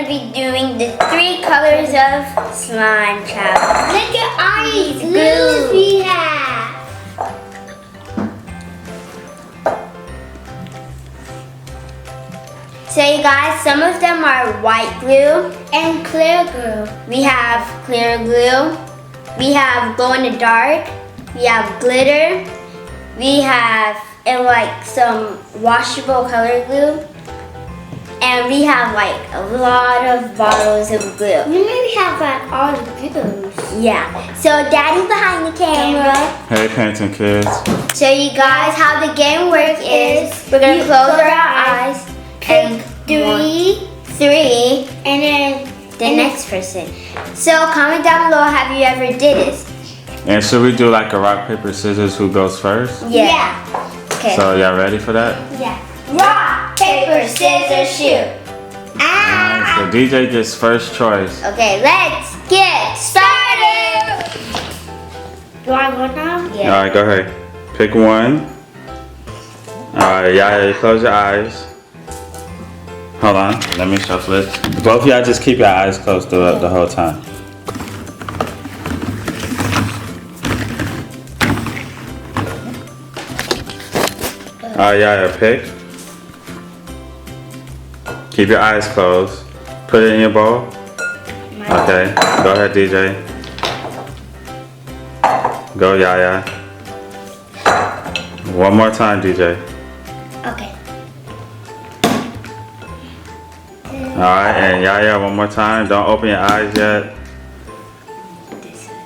be doing the 3 colors of slime challenge. Look at all these glues we have. So you guys, some of them are white glue. And clear glue. We have clear glue. We have glow in the dark. We have glitter. We have and like some washable color glue. And we have like a lot of bottles of glue. We maybe have like all the glues. Yeah. So Daddy's behind the camera. Hey, Panton kids. So you guys, how the game works is we're gonna close our eyes and Pick 3, and then the next person. So comment down below, have you ever did this? And should we do like a rock, paper, scissors, who goes first? Yeah. Okay. So y'all ready for that? Yeah. Rock, paper, scissors, shoot. Alright, so DJ gets first choice. Okay, let's get started. Do I go now? Yeah. Alright, go ahead. Pick one. Alright, Yaya, close your eyes. Hold on, let me shuffle it. Both of y'all just keep your eyes closed throughout the whole time. Alright, Yaya, pick. Keep your eyes closed. Put it in your bowl. Okay, go ahead, DJ. Go, Yaya. One more time, DJ. Okay. Alright, and Yaya, one more time. Don't open your eyes yet.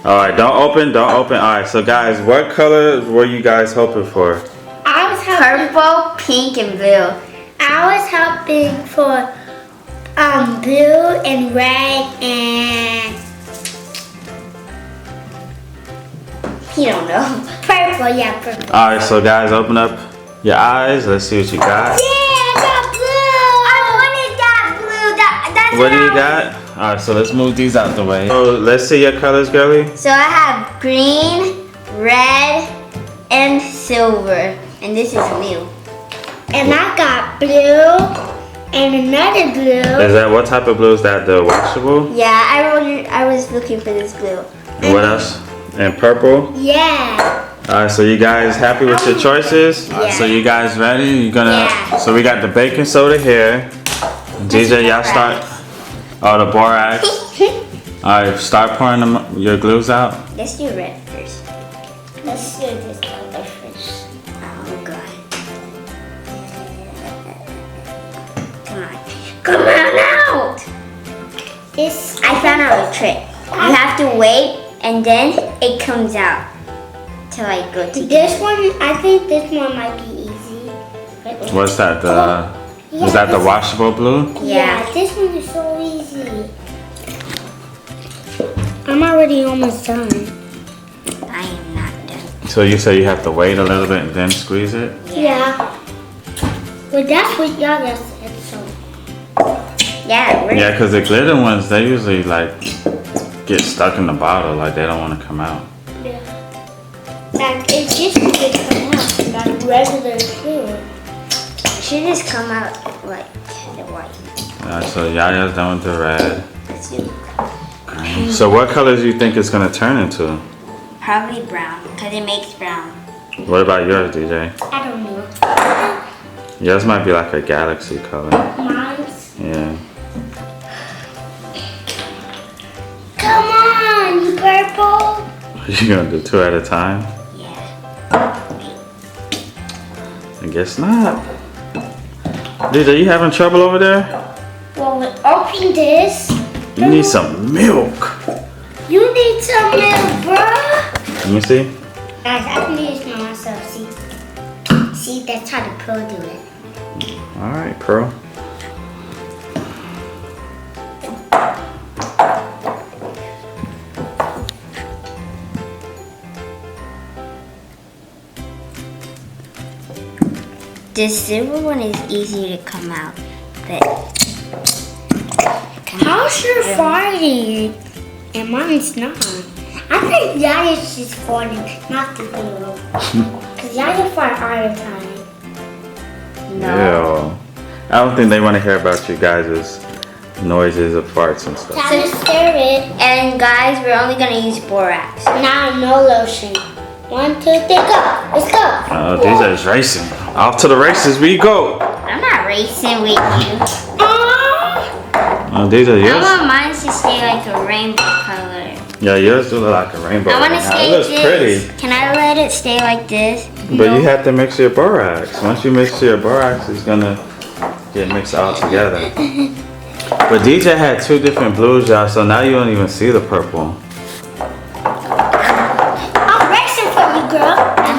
Alright, don't open. Alright, so guys, what color were you guys hoping for? I was hoping, Purple, pink, and blue. I was hoping for blue and red and You don't know. purple. Yeah, purple. Alright, so guys, open up your eyes. Let's see what you got. Yeah, I got blue. I wanted that blue. That's What do you got? Alright, so let's move these out the way. So let's see your colors, girly. So I have green, red, and silver. And this is blue. And I got blue and another blue. Is that, what type of blue is that? The washable? Yeah, I was looking for this blue. And what else? And purple? Yeah. Alright, so you guys happy with your choices? Yeah. So you guys ready? You're gonna. Yeah. So we got the baking soda here. DJ, y'all start. Oh, the borax. Alright, start pouring your glues out. Let's do red first. Let's do this color first. Oh god. Come on. Come on out. I found out a trick. You have to wait and then it comes out till I go to This one, I think this one might be easy. What's that? The is that the washable blue? Yeah. This one is so easy. I'm already almost done. I am not done. So you say you have to wait a little bit and then squeeze it? Yeah. Well, that's what Yaya said, so. Yeah, we're Yeah, because the glitter ones, they usually like get stuck in the bottle, like they don't want to come out. Yeah. Like, it just didn't come out like regular glue. it should just come out like the white. Alright, so Yaya's done with the red. Let's do So what colors do you think it's gonna turn into? probably brown because it makes brown. What about yours, DJ? I don't know. Yours might be like a galaxy color. Mine's. Yeah. Come on, you purple. You gonna do 2 at a time? Yeah. I guess not. DJ, you having trouble over there? Well, we open this. You need some milk. You need some milk, bruh. Let me see. Guys, I can do this by myself. See, that's how the pro do it. Alright, Pearl. The silver one is easy to come out, but How's your farting? And mine's not. I think Yaya's just farting, not the glue. Because Yaya fart all the time. no. Ew. I don't think they want to hear about you guys' noises of farts and stuff. Time to stir it. And guys, we're only gonna use borax. Now, no lotion. 1, 2, 3, go. Let's go. Oh, DJ's racing. Off to the races we go. I'm not racing with you. Oh, DJ, I yours? want mine to stay like a rainbow color. Yeah, yours do look like a rainbow. I want to right now. stay It looks this. pretty. Can I let it stay like this? But you have to mix your borax. Once you mix your borax, it's gonna get mixed all together. But DJ had 2 different blues, y'all, so now you don't even see the purple. I'm racing for you, girl.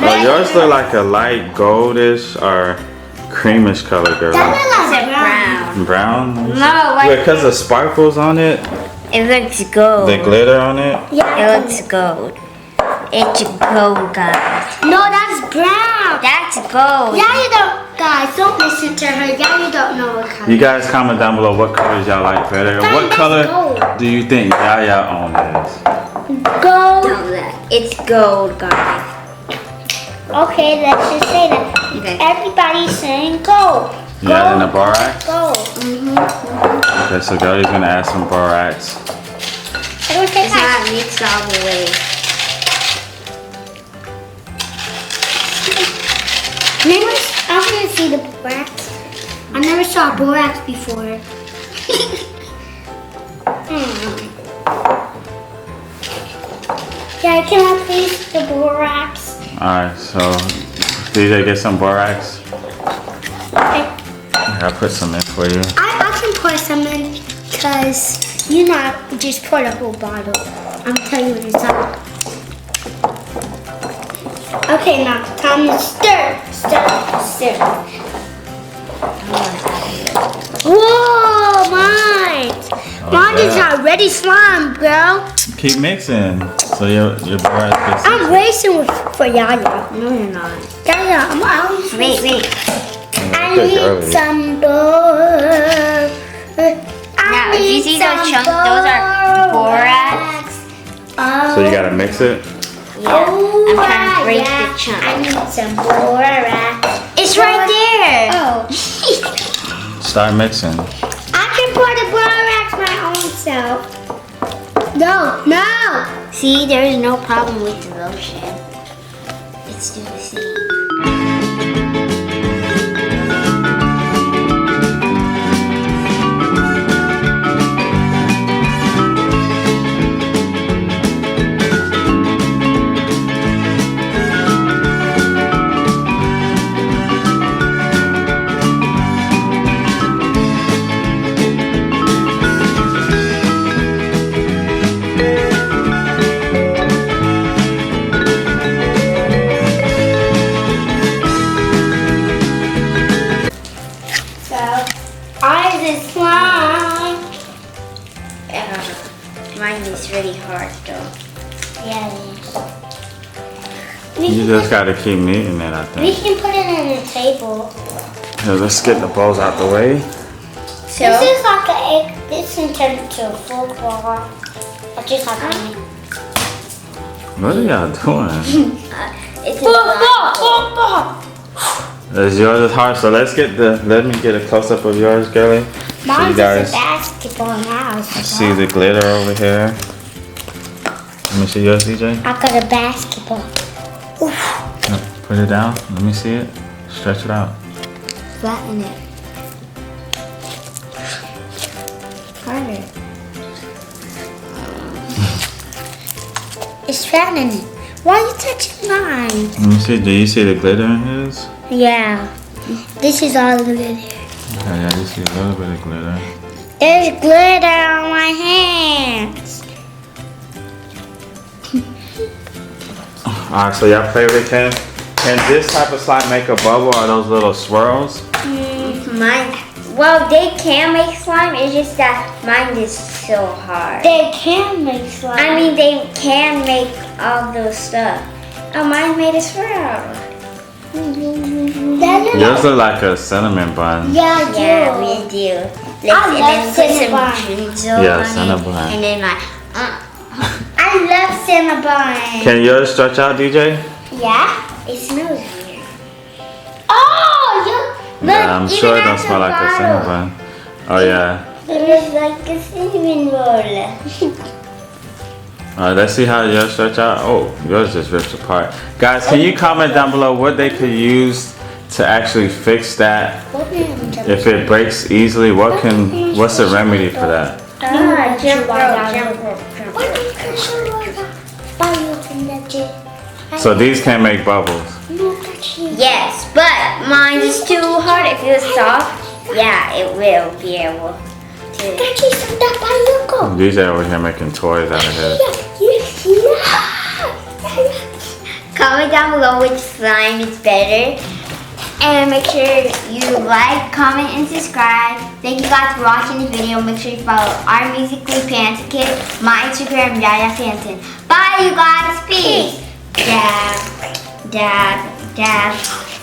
Oh, yours look like a light goldish or creamish color, girl. That looks It's like a brown. brown. Brown? No, like Because the sparkles on it, it looks gold. the glitter on it. Yeah. It looks gold. It's gold, guys. No, that's brown. That's gold. Yeah, you don't. Guys, don't listen to her. Yeah, you don't know what color. You guys comment down below what colors y'all like better. Fine, What that's color gold. do you think Yaya own is? Gold. Don't look. It's gold, guys. Okay, let's just say that. Okay. Everybody's saying gold. You adding the borax? Gold. Okay, so Girlie's gonna add some borax. I don't think It's not mixed all the way. I want to see the borax. I never saw borax before. Yeah, can I please the borax? Alright, so DJ, get some borax. Okay. I'll put some in for you. I can pour some in because you not just pour the whole bottle. I'm telling you what it's up. Okay, now time to stir. Stir. Whoa, mine! Mine is Okay. already slime, girl. Keep mixing. So your borax gets I'm racing for Yaya. No, you're not. Yaya, I'm always Wait, wait. I need some borax. Now, if you see those chunks, those are borax. So you gotta mix it? Yeah. I'm trying to break yeah. the chunk. I need some borax. It's right there. Oh. Start mixing. I can pour the borax my own self. No. See, there is no problem with the lotion. It's still the same. Ours is slime. Mine is really hard though. Yeah, it is. You just gotta keep kneading it, I We think. can put it on the table. Here, let's get the bowls out the way. So, This is like an egg. This can turn into a full ball. I just have to make. What are y'all doing? it's a lot. Is yours is hard, so let me get a close up of yours, Girlie. So Mine's you just guys a basketball house. see the glitter over here. Let me see yours, DJ. I got a basketball. No, put it down. Let me see it. Stretch it out. Flatten it. Harder. It's fattening it. Why are you touching mine? Let me see. Do you see the glitter in his? Yeah. This is all the glitter. Okay, yeah, you see a little bit of glitter. There's glitter on my hands. Alright, so y'all play with it. Can this type of slime make a bubble or those little swirls? Mine. Well, they can make slime. It's just that mine is so hard. They can make slime. I mean, they can make all those stuff. Oh, mine made a swirl. Yours look like a cinnamon bun. Yeah, I do. Yeah, we do. I love put cinnamon. some drizzle Yeah, on cinnamon. it, and then like, I love cinnamon. Can yours stretch out, DJ? Yeah? it smells weird. Oh, you look. Yeah, I'm even sure it at don't the smell like a bottle. cinnamon bun. Oh yeah. It looks like a cinnamon roll. Alright, let's see how yours stretch out. Oh, yours just rips apart. Guys, can you comment down below what they could use to actually fix that? If it breaks easily, what's the remedy for that? Jump rope. So these can't make bubbles. Yes, but mine is too hard. If it was soft, yeah, it will be able to. These are over here making toys out of his. Comment down below which slime is better. And make sure you like, comment, and subscribe. Thank you guys for watching the video. Make sure you follow our Musically Panton Kid, my Instagram, Yaya Panton. Bye, you guys. Peace. Dab, dab, dab.